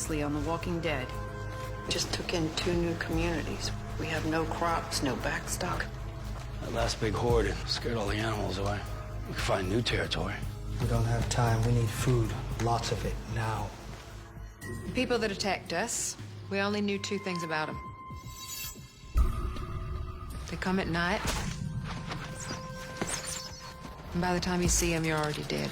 ruthlessly on the Walking Dead. Just took in 2 new communities. We have no crops, no backstock. That last big horde scared all the animals away. We can find new territory. We don't have time. We need food. Lots of it, now. The people that attacked us, we only knew 2 things about them. They come at night, and by the time you see them, you're already dead.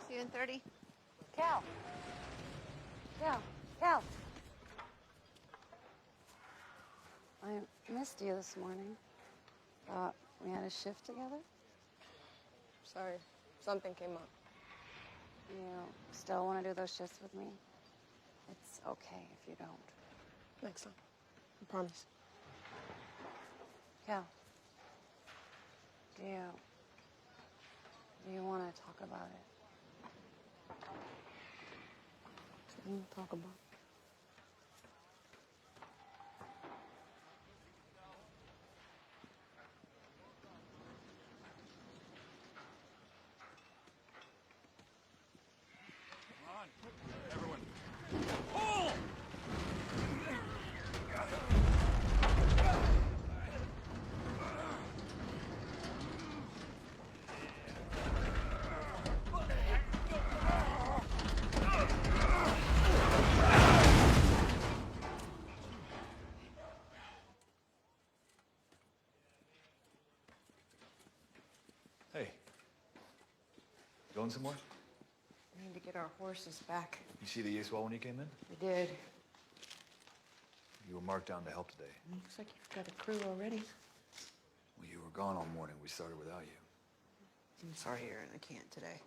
See you in 30. Cal. Cal. I missed you this morning. Thought we had a shift together. Sorry, something came up. You still want to do those shifts with me? It's okay if you don't. Next time. I promise. Cal. Do you want to talk about it? Something to talk about. Hey, going somewhere? We need to get our horses back. You see the Yates wall when you came in? We did. You were marked down to help today. Looks like you've got a crew already. Well, you were gone all morning. We started without you. I'm sorry, Aaron, I can't today.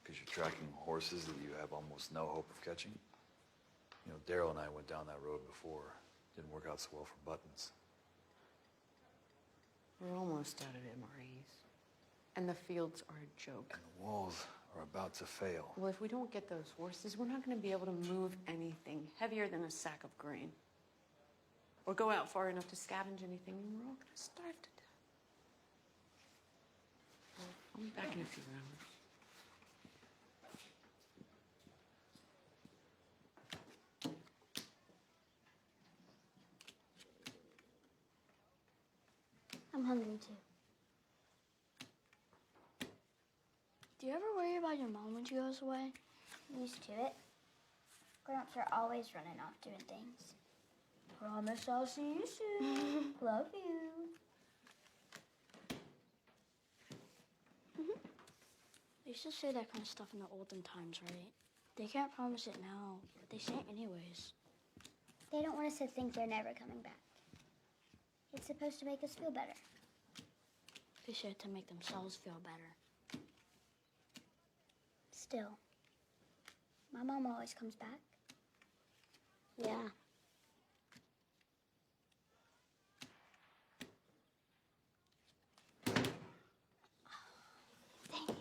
Because you're tracking horses that you have almost no hope of catching. You know, Daryl and I went down that road before. Didn't work out so well for Buttons. We're almost out of MREs. And the fields are a joke. And the walls are about to fail. Well, if we don't get those horses, we're not going to be able to move anything heavier than a sack of grain. or go out far enough to scavenge anything, and we're all gonna starve to death. Well, I'll be back in a few hours. I'm hungry too. Do you ever worry about your mom when she goes away? Used to it. Grown-ups are always running off doing things. Promise I'll see you soon. Love you. They used to say that kind of stuff in the olden times, right? They can't promise it now, but they say it anyways. They don't want us to think they're never coming back. It's supposed to make us feel better. They say it to make themselves feel better. Still, my mom always comes back. Yeah. Dang it.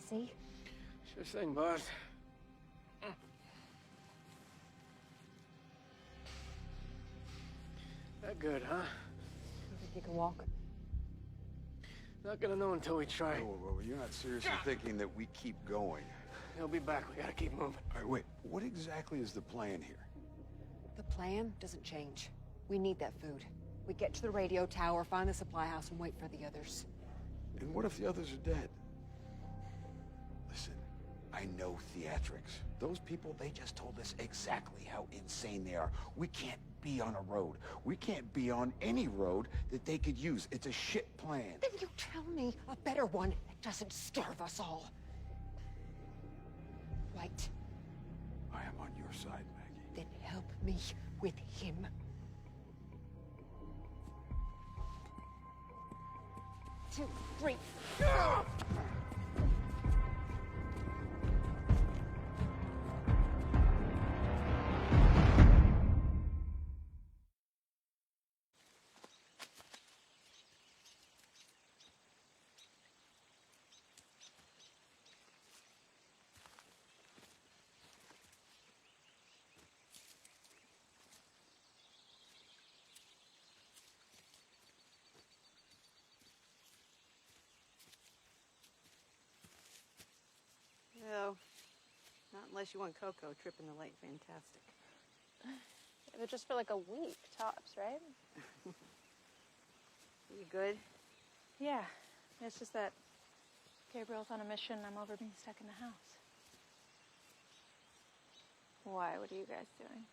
see? Sure thing, boss. That good, huh? You think you can walk? Not gonna know until we try. Whoa, you're not seriously thinking that we keep going? He'll be back. We gotta keep moving. All right, wait. What exactly is the plan here? The plan doesn't change. We need that food. We get to the radio tower, find the supply house, and wait for the others. And what if the others are dead? Listen, I know theatrics. Those people, they just told us exactly how insane they are. We can't be on a road. We can't be on any road that they could use. It's a shit plan. Then you tell me a better one that doesn't starve us all. Right. I am on your side, Maggie. Then help me with him. 2, 3, go! No, not unless you want Coco tripping the lake. Fantastic. But just for like a week, tops, right? You good? Yeah. It's just that Gabriel's on a mission and I'm over being stuck in the house. Why? What are you guys doing?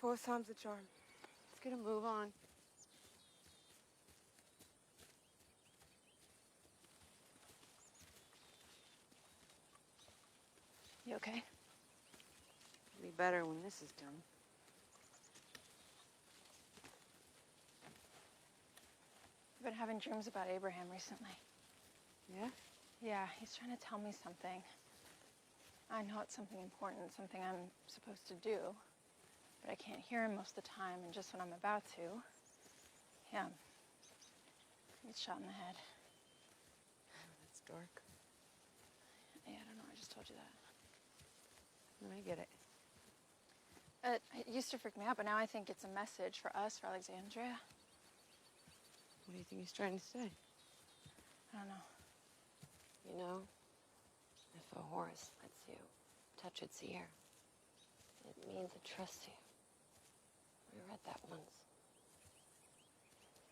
Fourth time's the charm. Let's get a move on. You okay? It'll be better when this is done. I've been having dreams about Abraham recently. Yeah? Yeah, he's trying to tell me something. I know it's something important, something I'm supposed to do, but I can't hear him most of the time, and just when I'm about to, yeah, he gets shot in the head. That's dark. Yeah, I don't know, I just told you that. I get it. It used to freak me out, but now I think it's a message for us, for Alexandria. What do you think he's trying to say? I don't know. You know, if a horse lets you touch its ear, it means it trusts you. I read that once.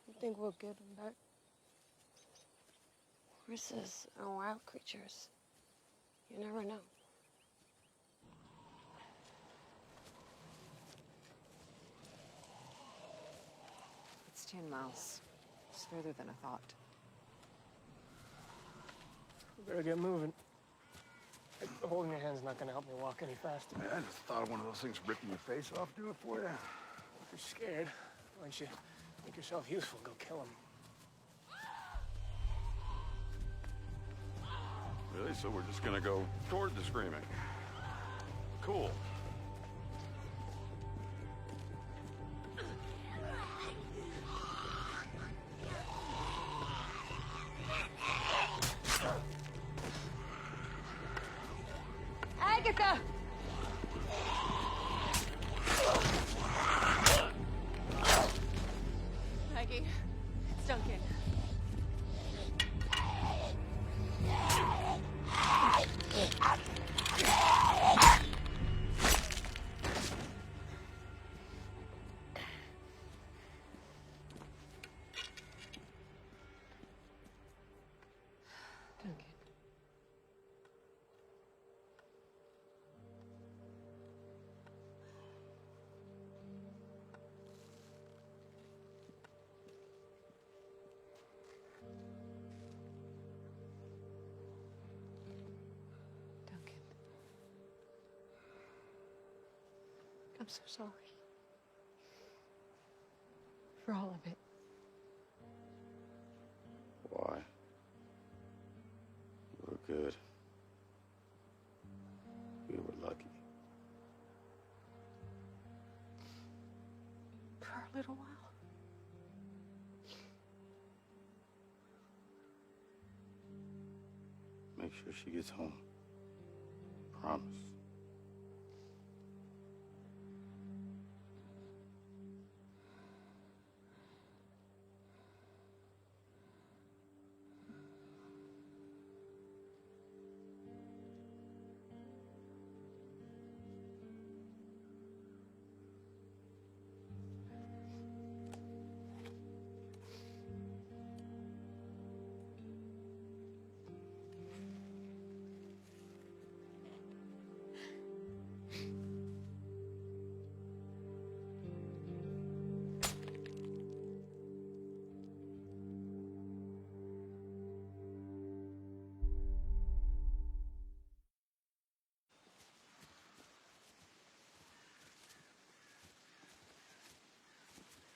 You think we'll get him back? Horses are wild creatures. You never know. It's 10 miles. It's further than I thought. We better get moving. Holding your hand's not gonna help me walk any faster. Man, I just thought one of those things ripping your face off do it for you. If you're scared, why don't you make yourself useful? Go kill him. Really? So we're just gonna go toward the screaming. Cool. Agatha! Maggie, it's Duncan. I'm so sorry. For all of it. Why? You were good. We were lucky. For a little while. Make sure she gets home. Promise.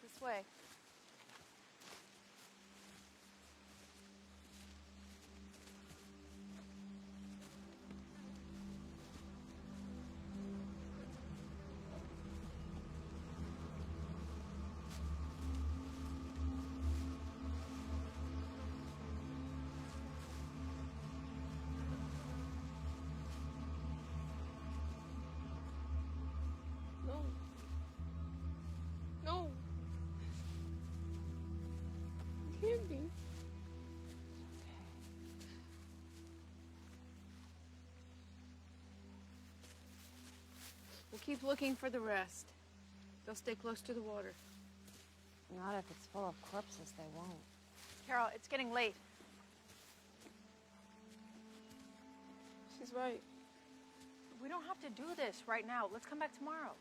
This way. No. No. It can't be. We'll keep looking for the rest. They'll stay close to the water. Not if it's full of corpses, they won't. Carol, it's getting late. She's right. We don't have to do this right now. Let's come back tomorrow.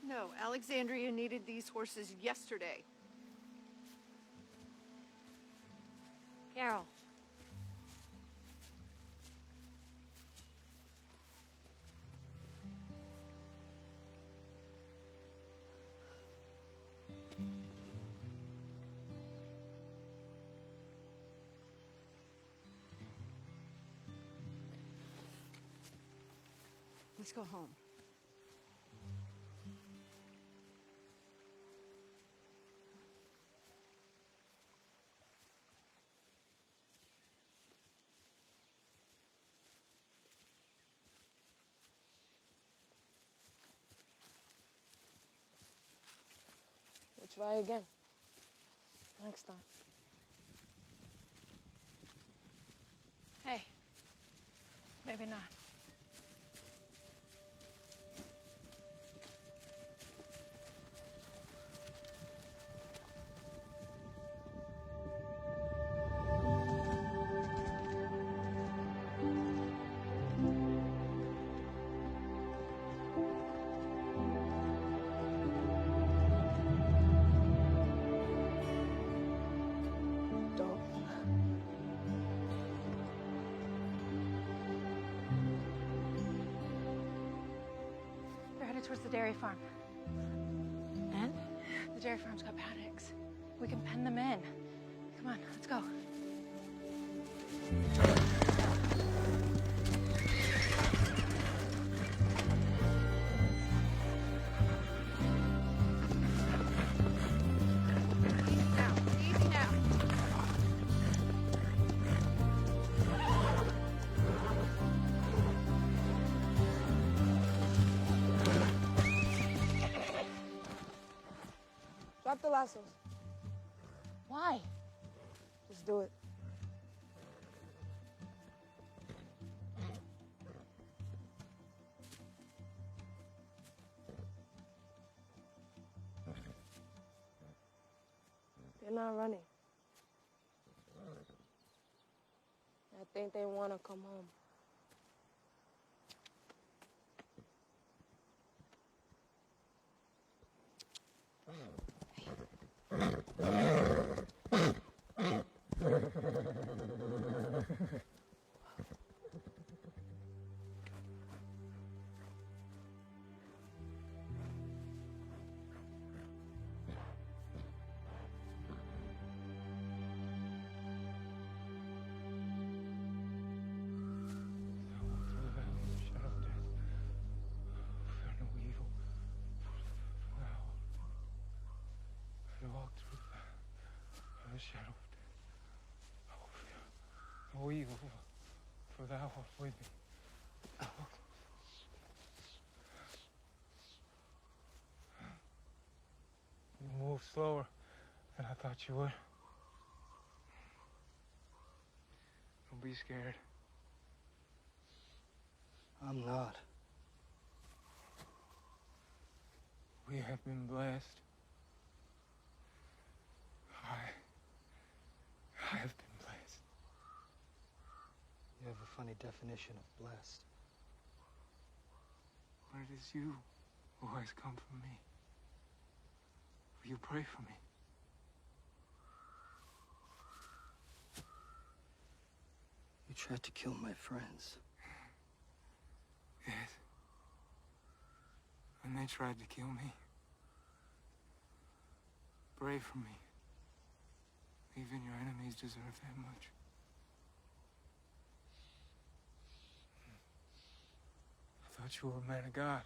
No, Alexandria needed these horses yesterday. Carol. Let's go home. We'll try again. Next time. Hey. Maybe not. Don't. They're headed towards the dairy farm. And? The dairy farm's got paddocks. We can pen them in. Come on, let's go. Now, easy now. Drop the lassos. Why? Just do it. They're not running. I think they want to come home. shadow of death. I will fear no evil, for thou art with me. You move slower than I thought you would. Don't be scared. I'm not. We have been blessed. I have been blessed. You have a funny definition of blessed. But it is you who has come from me. Will you pray for me? You tried to kill my friends. Yes. And they tried to kill me. Pray for me. Even your enemies deserve that much. I thought you were a man of God.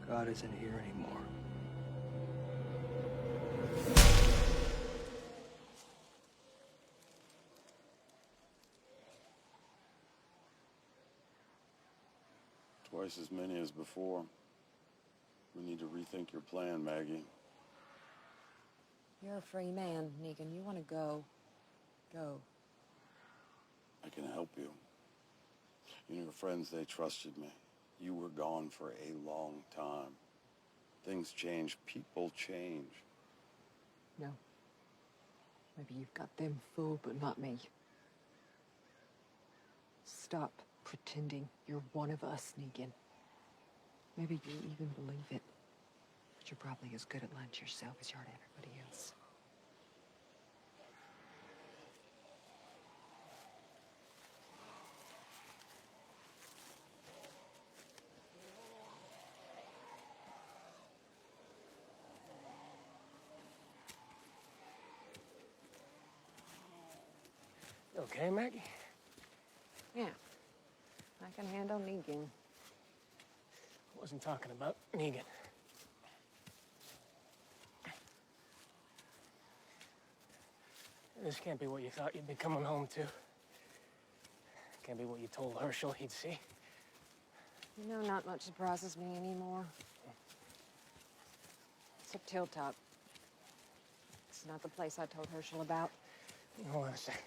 God isn't here anymore. Twice as many as before. We need to rethink your plan, Maggie. You're a free man, Negan. You want to go. Go. I can help you. You know, your friends, they trusted me. You were gone for a long time. Things change. People change. No. Maybe you've got them fooled, but not me. Stop pretending you're one of us, Negan. Maybe you even believe it. But you're probably as good at lying to yourself as you are to everybody else. You okay, Maggie? Yeah. I can handle Negan. I wasn't talking about Negan. This can't be what you thought you'd be coming home to. Can't be what you told Herschel he'd see. You know, not much surprises me anymore. Except Hilltop. It's not the place I told Herschel about. Hold on a sec.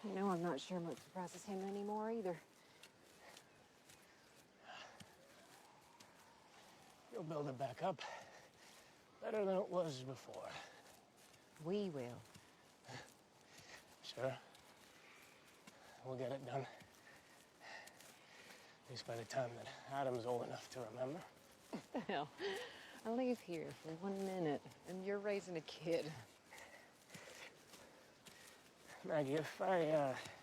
You know, I'm not sure much surprises him anymore either. You'll build it back up. Better than it was before. We will. Sure. We'll get it done. At least by the time that Adam's old enough to remember. What the hell? I leave here for 1 minute, and you're raising a kid. Maggie, if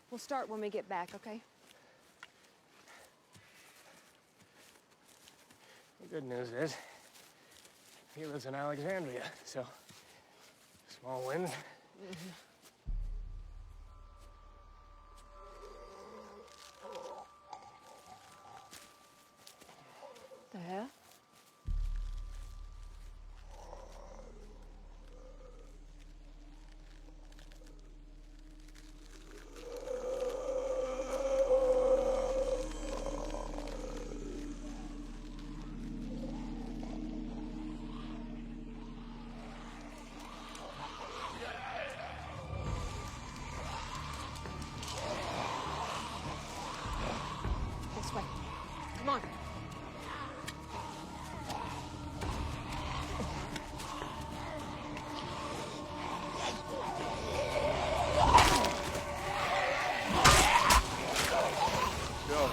We'll start when we get back, okay? The good news is, he lives in Alexandria, so small wins. The hell? This way. Come on. Go.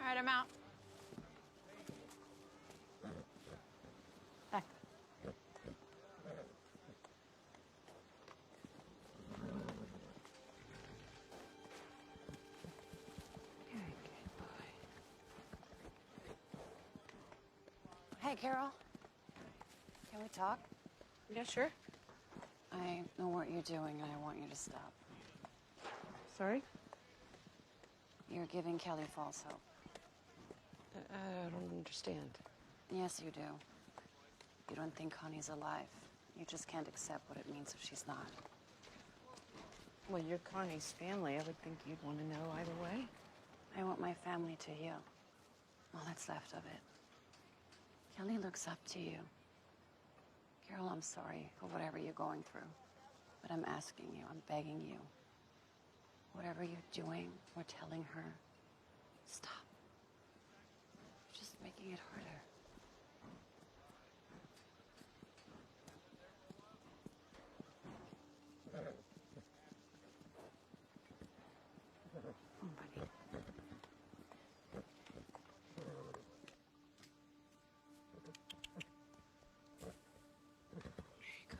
right, I'm out. Bye. Hey, Carol. Can we talk? Yeah, sure. I know what you're doing, and I want you to stop. Sorry? You're giving Kelly false hope. I don't understand. Yes, you do. You don't think Connie's alive. You just can't accept what it means if she's not. Well, you're Connie's family. I would think you'd want to know either way. I want my family to heal. All that's left of it. Kelly looks up to you. Carol, I'm sorry for whatever you're going through. But I'm asking you, I'm begging you. Whatever you're doing or telling her, stop. You're just making it harder. Oh, buddy. There you go.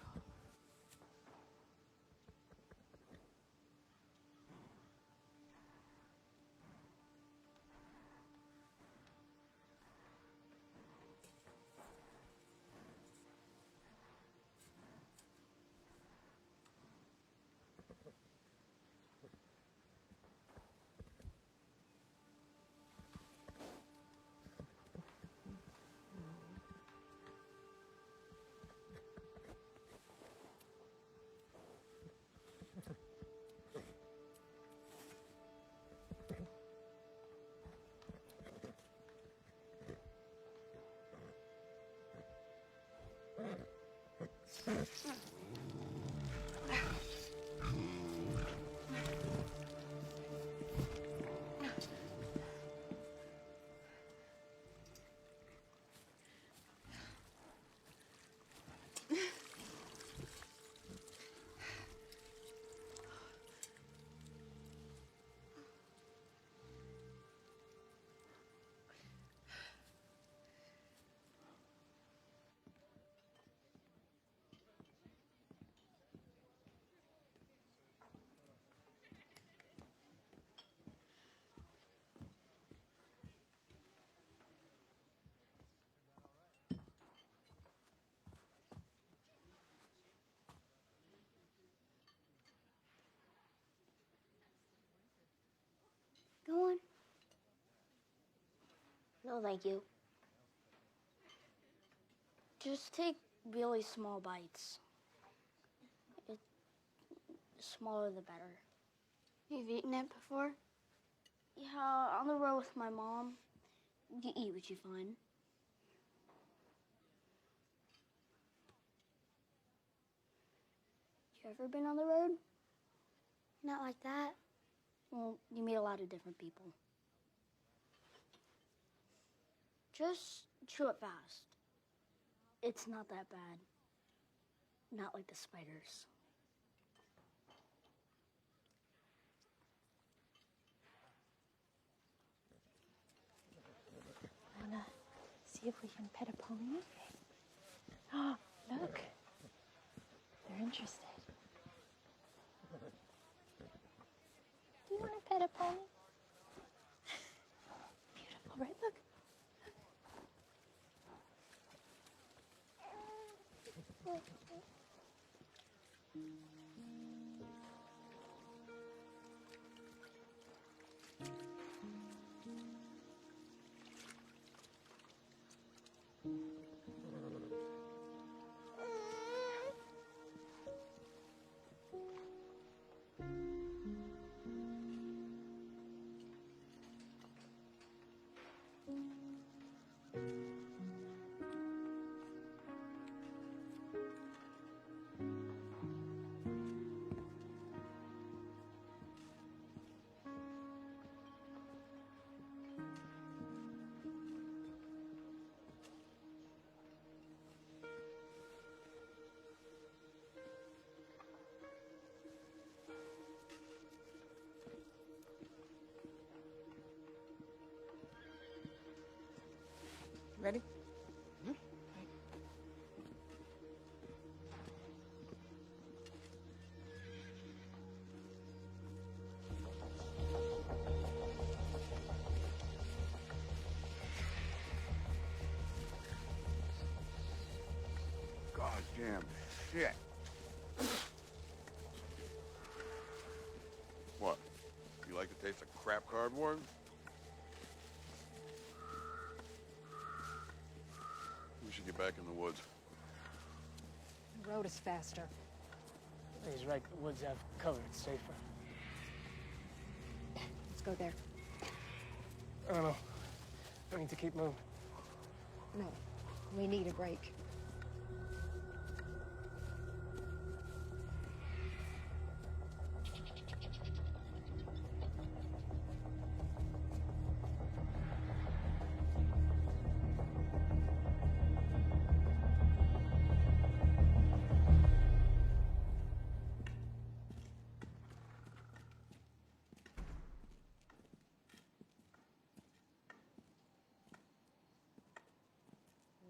Go on. No, thank you. Just take really small bites. The smaller the better. You've eaten it before? Yeah, on the road with my mom. You eat what you find. You ever been on the road? Not like that. Well, you meet a lot of different people. Just chew it fast. It's not that bad. Not like the spiders. Wanna see if we can pet a pony? Oh, look. They're interested. Do you want to pet a pony? Beautiful, right? Look. Ready? Goddamn shit. What? You like the taste of crap cardboard? We should get back in the woods. The road is faster. He's right. The woods have cover. It's safer. Let's go there. I don't know. I need to keep moving. No, we need a break.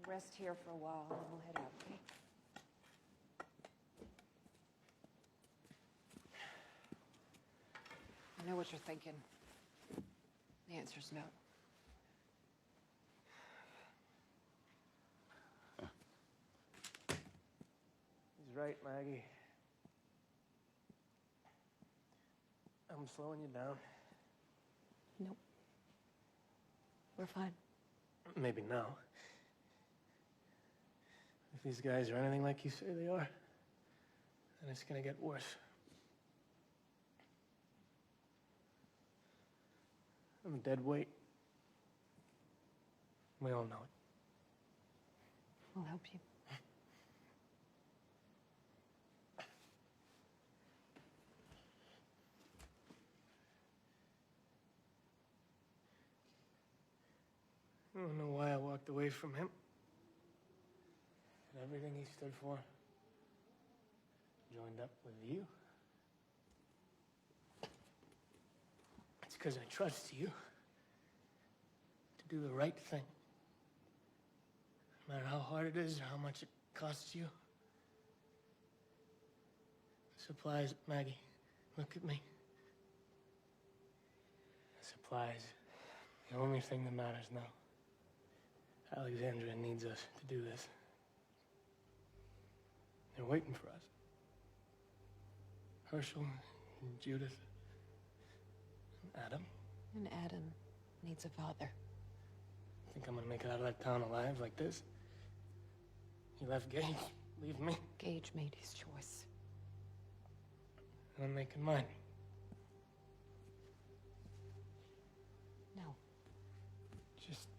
Rest here for a while, and we'll head out, okay? I know what you're thinking. The answer's no. He's right, Maggie. I'm slowing you down. Nope. We're fine. Maybe now. If these guys are anything like you say they are, then it's gonna get worse. I'm a dead weight. We all know it. We'll help you. I don't know why I walked away from him. And everything he stood for. Joined up with you. It's because I trust you to do the right thing. No matter how hard it is or how much it costs you. Supplies, Maggie, look at me. Supplies, the only thing that matters now. Alexandria needs us to do this. They're waiting for us. Herschel, and Judith, and Adam. And Adam needs a father. Think I'm gonna make it out of that town alive like this? He left Gage, leave me. Gage made his choice. And I'm making mine. No. Just,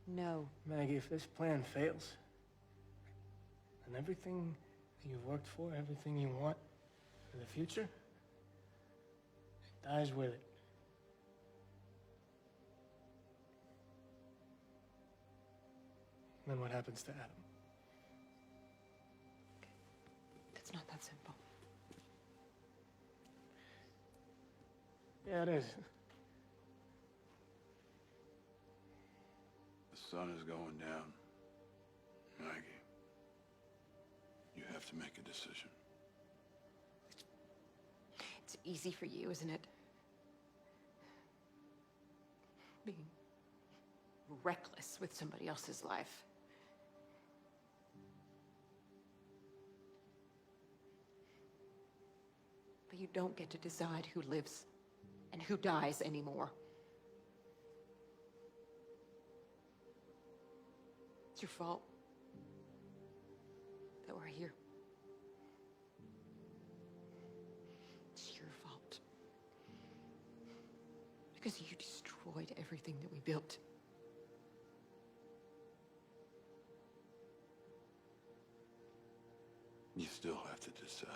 No. Maggie, if this plan fails, then everything that you've worked for, everything you want for the future, it dies with it. Then what happens to Adam? It's not that simple. Yeah, it is. The sun is going down. Maggie, you have to make a decision. It's easy for you, isn't it? Being reckless with somebody else's life. But you don't get to decide who lives and who dies anymore. It's your fault that we're here. It's your fault. Because you destroyed everything that we built. You still have to decide.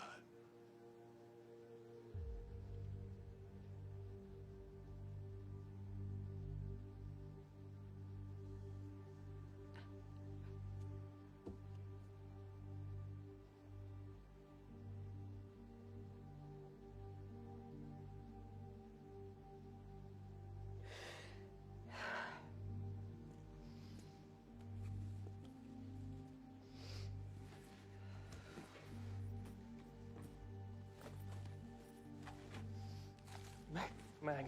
Maggie.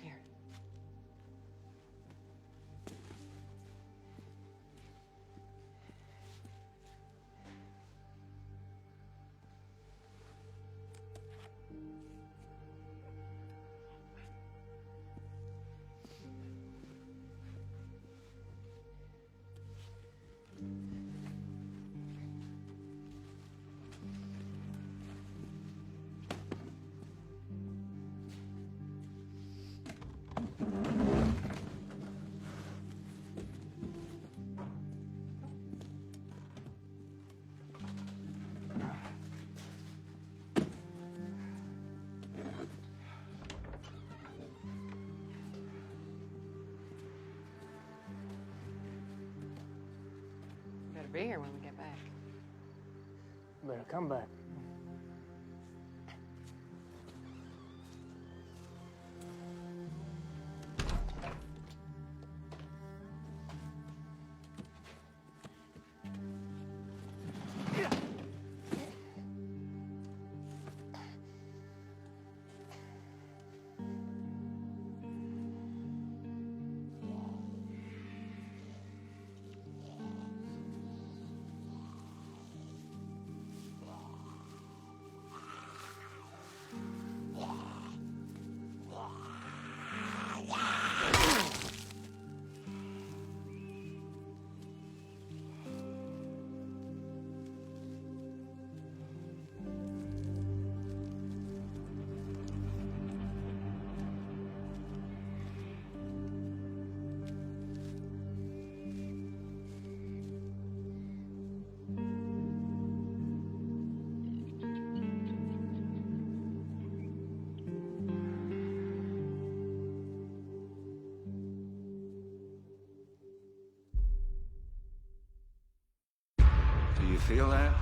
Here. Better be here when we get back. You better come back. Do you feel that?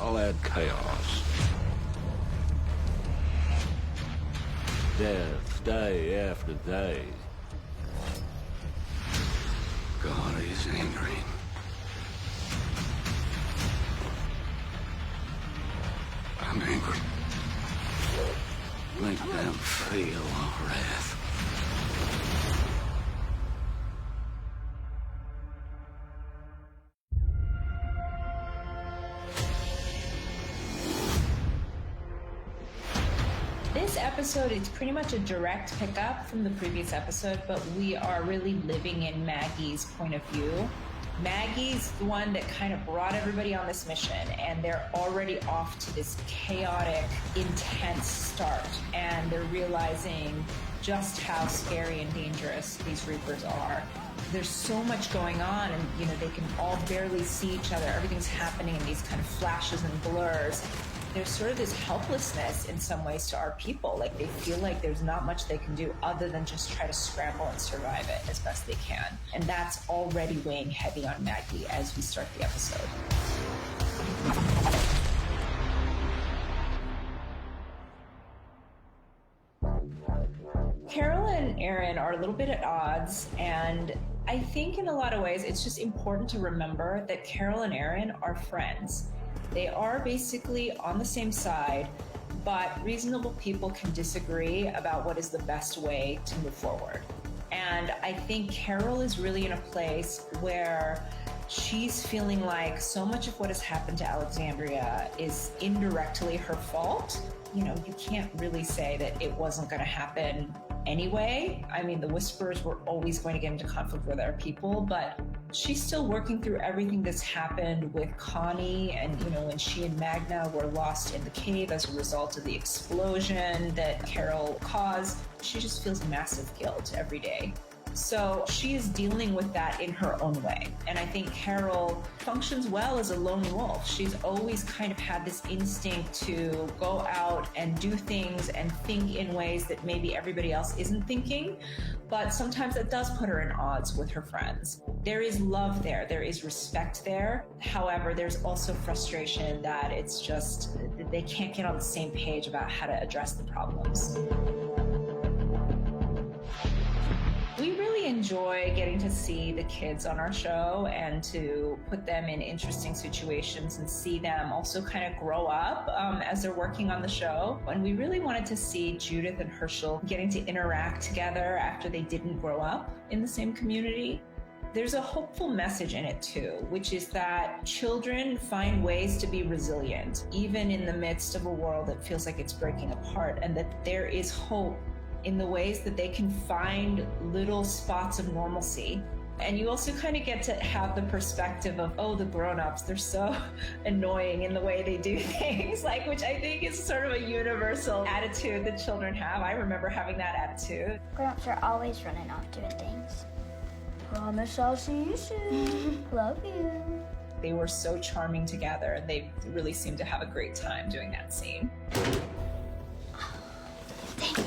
I'll add chaos. Death, day after day. God, he's angry. I'm angry. Make them feel our wrath. This episode is pretty much a direct pickup from the previous episode, but we are really living in Maggie's point of view. Maggie's the one that kind of brought everybody on this mission, and they're already off to this chaotic, intense start, and they're realizing just how scary and dangerous these Reapers are. There's so much going on, and they can all barely see each other. Everything's happening in these kind of flashes and blurs. There's sort of this helplessness in some ways to our people. Like, they feel like there's not much they can do other than just try to scramble and survive it as best they can. And that's already weighing heavy on Maggie as we start the episode. Carol and Aaron are a little bit at odds, and I think in a lot of ways it's just important to remember that Carol and Aaron are friends. They are basically on the same side, but reasonable people can disagree about what is the best way to move forward. And I think Carol is really in a place where she's feeling like so much of what has happened to Alexandria is indirectly her fault. You can't really say that it wasn't going to happen anyway. I mean, the Whisperers were always going to get into conflict with our people, but she's still working through everything that's happened with Connie, and when she and Magna were lost in the cave as a result of the explosion that Carol caused. She just feels massive guilt every day. So she is dealing with that in her own way. And I think Carol functions well as a lone wolf. She's always kind of had this instinct to go out and do things and think in ways that maybe everybody else isn't thinking. But sometimes it does put her in odds with her friends. There is love there. There is respect there. However, there's also frustration that it's just, they can't get on the same page about how to address the problems. We really enjoy getting to see the kids on our show and to put them in interesting situations and see them also kind of grow up as they're working on the show. And we really wanted to see Judith and Herschel getting to interact together after they didn't grow up in the same community. There's a hopeful message in it too, which is that children find ways to be resilient, even in the midst of a world that feels like it's breaking apart, and that there is hope in the ways that they can find little spots of normalcy. And you also kind of get to have the perspective of, oh, the grown-ups, they're so annoying in the way they do things, like, which I think is sort of a universal attitude that children have. I remember having that attitude. Grown-ups are always running off doing things. Promise I'll see you soon. Love you. They were so charming together, and they really seemed to have a great time doing that scene. Dang it.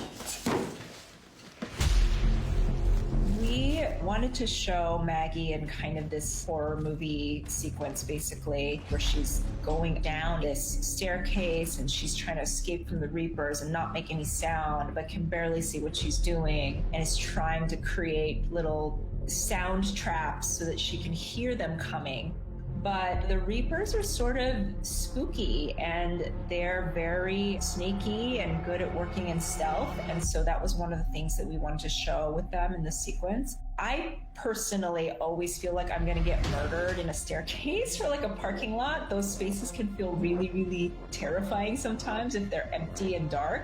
We wanted to show Maggie in kind of this horror movie sequence, basically, where she's going down this staircase and she's trying to escape from the Reapers and not make any sound, but can barely see what she's doing, and is trying to create little sound traps so that she can hear them coming. But the Reapers are sort of spooky, and they're very sneaky and good at working in stealth. And so that was one of the things that we wanted to show with them in the sequence. I personally always feel like I'm going to get murdered in a staircase or like a parking lot. Those spaces can feel really, really terrifying sometimes if they're empty and dark.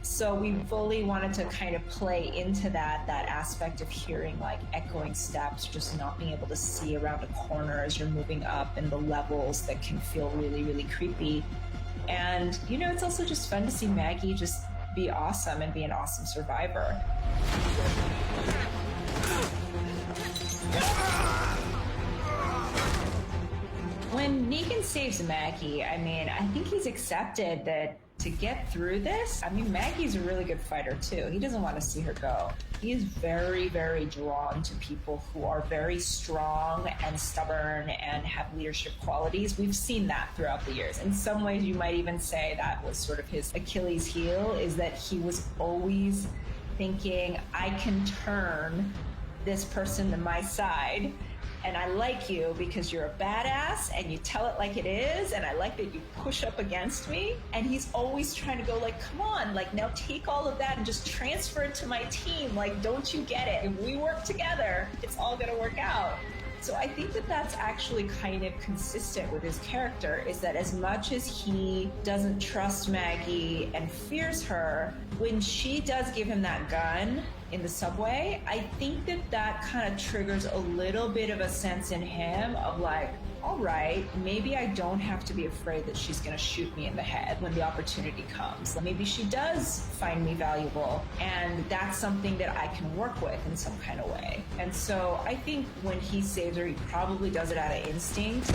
So we fully wanted to kind of play into that aspect of hearing like echoing steps, just not being able to see around a corner as you're moving up, and the levels that can feel really, really creepy. And, you know, it's also just fun to see Maggie just be awesome and be an awesome survivor. When Negan saves Maggie, I mean, I think he's accepted that to get through this, I mean, Maggie's a really good fighter too. He doesn't want to see her go. He is very, very drawn to people who are very strong and stubborn and have leadership qualities. We've seen that throughout the years. In some ways, you might even say that was sort of his Achilles heel, is that he was always thinking, I can turn this person to my side, and I like you because you're a badass and you tell it like it is, and I like that you push up against me. And he's always trying to go like, come on, like now take all of that and just transfer it to my team. Like, don't you get it? If we work together, it's all gonna work out. So I think that that's actually kind of consistent with his character, is that as much as he doesn't trust Maggie and fears her, when she does give him that gun in the subway, I think that that kind of triggers a little bit of a sense in him of like, all right, maybe I don't have to be afraid that she's going to shoot me in the head when the opportunity comes. Maybe she does find me valuable, and that's something that I can work with in some kind of way. And so I think when he saves her, he probably does it out of instinct.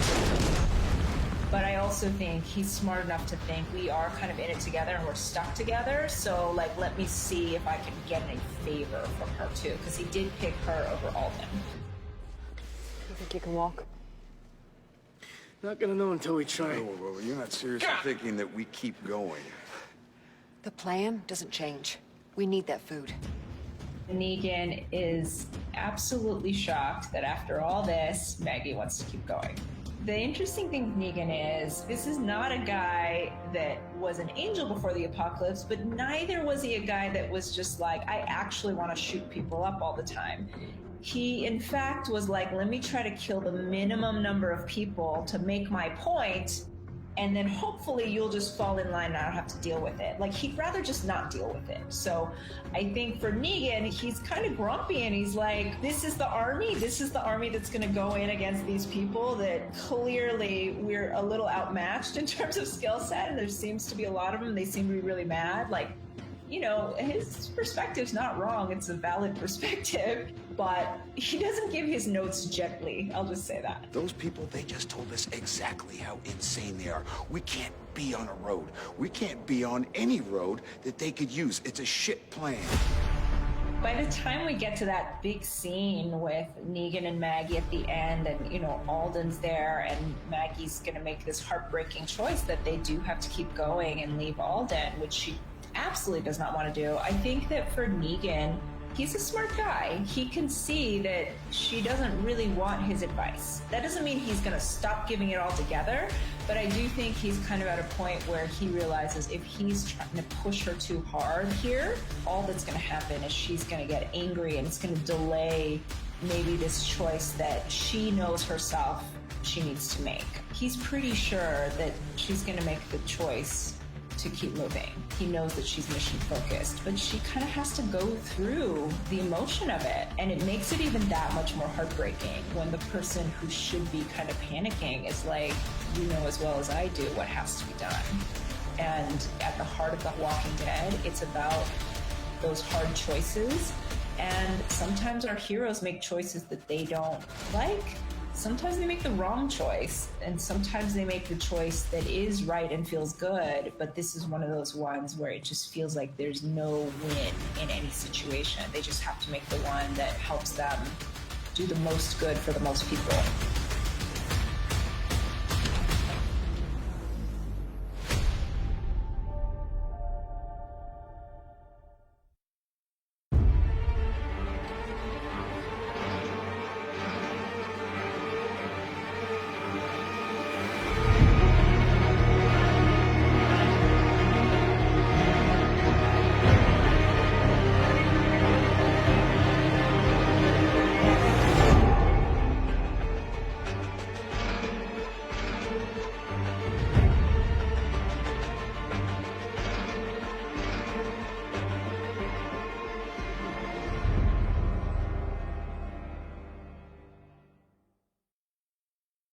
But I also think he's smart enough to think we are kind of in it together and we're stuck together. So, like, let me see if I can get any favor from her, too. Because he did pick her over Alden. You think you can walk? Not gonna know until we try. Oh, well, you're not seriously thinking that we keep going. The plan doesn't change. We need that food. Negan is absolutely shocked that after all this, Maggie wants to keep going. The interesting thing with Negan is, this is not a guy that was an angel before the apocalypse, but neither was he a guy that was just like, I actually want to shoot people up all the time. He, in fact, was like, let me try to kill the minimum number of people to make my point, and then hopefully you'll just fall in line and I don't have to deal with it. Like, he'd rather just not deal with it. So I think for Negan, he's kind of grumpy, and he's like, this is the army that's going to go in against these people that clearly we're a little outmatched in terms of skill set, and there seems to be a lot of them. They seem to be really mad. Like, you know, his perspective's not wrong. It's a valid perspective, but he doesn't give his notes gently. I'll just say that. Those people, they just told us exactly how insane they are. We can't be on a road. We can't be on any road that they could use. It's a shit plan. By the time we get to that big scene with Negan and Maggie at the end, and, you know, Alden's there, and Maggie's gonna make this heartbreaking choice that they do have to keep going and leave Alden, which she absolutely does not want to do. I think that for Negan, He's a smart guy. He can see that she doesn't really want his advice. That doesn't mean he's gonna stop giving it altogether, but I do think he's kind of at a point where he realizes if he's trying to push her too hard here, all that's gonna happen is she's gonna get angry and it's gonna delay maybe this choice that she knows herself she needs to make. He's pretty sure that she's gonna make the choice to keep moving. He knows that she's mission focused, but she kind of has to go through the emotion of it. And it makes it even that much more heartbreaking when the person who should be kind of panicking is like, you know as well as I do what has to be done. And at the heart of The Walking Dead, it's about those hard choices. And sometimes our heroes make choices that they don't like. Sometimes they make the wrong choice, and sometimes they make the choice that is right and feels good, but this is one of those ones where it just feels like there's no win in any situation. They just have to make the one that helps them do the most good for the most people.